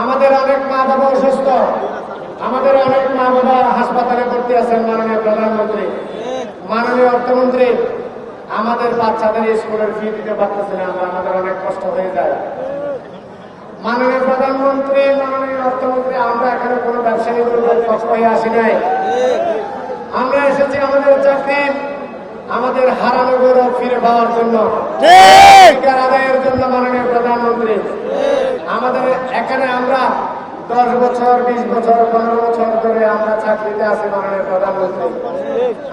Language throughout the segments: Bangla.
আমাদের অনেক মা বাবা অসুস্থ, আমাদের অনেক মা বাবা হাসপাতালে ভর্তি আছেন। মাননীয় প্রধানমন্ত্রী, মাননীয় অর্থমন্ত্রী, আমাদের বাচ্চাদের স্কুলের ফি দিতে পারতেছে না, আমাদের অনেক কষ্ট হয়ে যায়। মাননীয় প্রধানমন্ত্রী, মাননীয় অর্থমন্ত্রী, আমরা এখানে কোনো ব্যবসায়ী পক্ষ হয়ে আসি নাই। আমরা এসেছি আমাদের চাকরি, আমাদের হারানো গৌরব ফিরে পাওয়ার জন্য, অধিকার আদায়ের জন্য। মাননীয় প্রধানমন্ত্রী, আমাদের এখানে আমরা 10 বছর, 20 বছর, 15 বছর ধরে আমরা চাকরিতে আছি। মাননীয় প্রধানমন্ত্রী,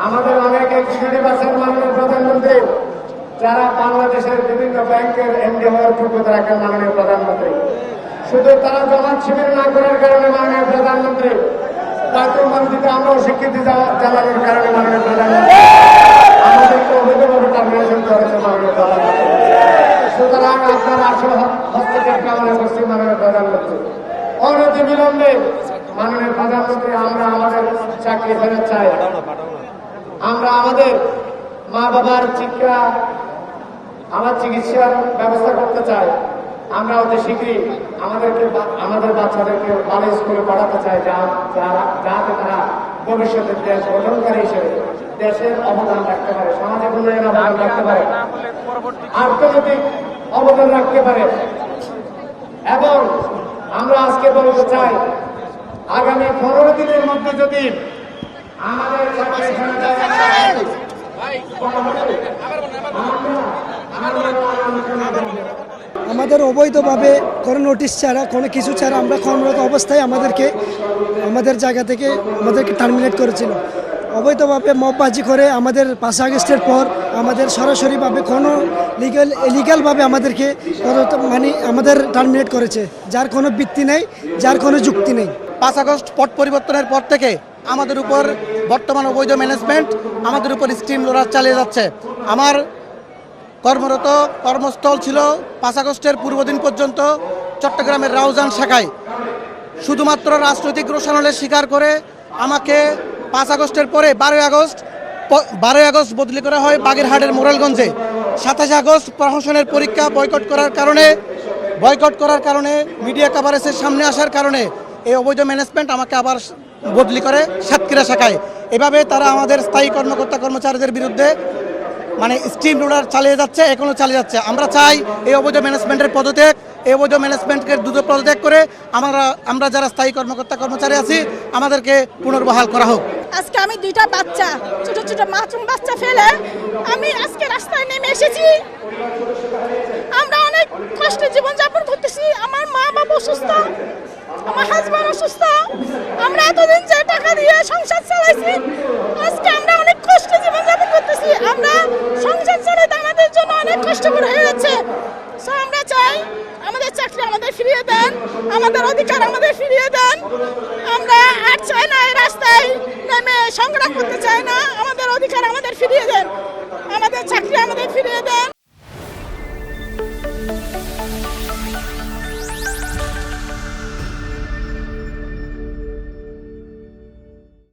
আমাদের অনেক এক্সিকিউটিভ আছেন মাননীয় প্রধানমন্ত্রী, যারা বাংলাদেশের বিভিন্ন ব্যাংকের এমডি হওয়ার যোগ্যতা রাখেন। মাননীয় প্রধানমন্ত্রী, শুধু তারা জমাত শিবির না করার কারণে মাননীয় প্রধানমন্ত্রী, দিতে আমরাও স্বীকৃতি জানানোর কারণে মাননীয় প্রধানমন্ত্রী আমাদেরকে অবৈধভাবে টার্মিনেশন করেছে। মাননীয় প্রধানমন্ত্রী, সুতরাং আপনার আসল হস্তক্ষেপ কামনা করছি। মাননীয় প্রধানমন্ত্রী, অনতি বিলম্বে মাননীয় প্রধানমন্ত্রী, আমরা আমাদের চাকরি ফেরত চাই। আমরা আমাদের মা বাবার আমার চিকিৎসার ব্যবস্থা করতে চাই। আমরা অতি শীঘ্রই আমাদের বাচ্চাদেরকে ভালো স্কুলে পড়াতে চাই, যাতে তারা ভবিষ্যতের দেশ গঠনকারী হিসেবে দেশের অবদান রাখতে পারে, সামাজিক উন্নয়নের অবদান রাখতে পারে, অর্থনৈতিক অবদান রাখতে পারে। এবং আমরা আজকে বলতে চাই, আগামী 15 দিনের মধ্যে যদি আমাদের আমাদের অবৈধভাবে কোনো নোটিশ ছাড়া, কোনো কিছু ছাড়া আমরা কর্মরত অবস্থায় আমাদের জায়গা থেকে আমাদেরকে টার্মিনেট করেছিল। অবৈধভাবে মববাজি করে আমাদের 5 আগস্টের পর আমাদের সরাসরিভাবে কোনো লিগ্যালভাবে আমাদেরকে আমাদের টার্মিনেট করেছে, যার কোনো ভিত্তি নেই, যার কোনো যুক্তি নেই। 5 আগস্ট পট পরিবর্তনের পর থেকে আমাদের উপর বর্তমান অবৈধ ম্যানেজমেন্ট আমাদের উপর স্টিম রোলার চালিয়ে যাচ্ছে। আমার কর্মস্থল ছিল 5 আগস্টের পূর্বদিন পর্যন্ত চট্টগ্রামের রাউজান শাখায়। শুধুমাত্র রাজনৈতিক রোষানলের শিকার করে আমাকে 5 আগস্টের পরে 12 আগস্ট বদলি করা হয় বাগেরহাটের মোরেলগঞ্জে। 27 আগস্ট প্রহসনের পরীক্ষা বয়কট করার কারণে মিডিয়া কভারেজের সামনে আসার কারণে এই অবৈধ ম্যানেজমেন্ট আমাকে আবার বদলি করে সাতক্ষীরা শাখায়। এভাবে তারা আমাদের স্থায়ী কর্মচারীদের বিরুদ্ধে স্টিম রোলার চালিয়ে যাচ্ছে, এখনো চালিয়ে যাচ্ছে। আমরা চাই এই অবৈধ ম্যানেজমেন্টের পদত্যাগ, এই অবৈধ ম্যানেজমেন্টকে দ্রুত পদত্যাগ করে আমরা যারা স্থায়ী কর্মচারী আছি আমাদেরকে পুনর্বহাল করা হোক। আজকে আমি 2টা বাচ্চা, ছোট ছোট মাসুম বাচ্চা ফেলে আমি আজকে রাস্তায় নেমে এসেছি। আমরা অনেক কষ্টে জীবনযাপন করতেছি। আমার মা বাবা অসুস্থ, আমার হাজব্যান্ড অসুস্থ। আমরা এতদিন যে টাকা দিয়ে সংসার চালাইছি, আজকে আমরা অনেক কষ্টে জীবনযাপন করতেছি। আমরা সংসার চালাতে আমাদের জন্য অনেক কষ্টকর হয়ে যাচ্ছে। আমরা চাই আমাদের চাকরি আমাদের ফিরিয়ে দেন, আমাদের অধিকার আমাদের ফিরিয়ে দেন। আমরা আর চাই না এই রাস্তায় নেমে সংগ্রাম করতে চাই না। আমাদের অধিকার আমাদের ফিরিয়ে দেন, আমাদের চাকরি আমাদের ফিরিয়ে দেন।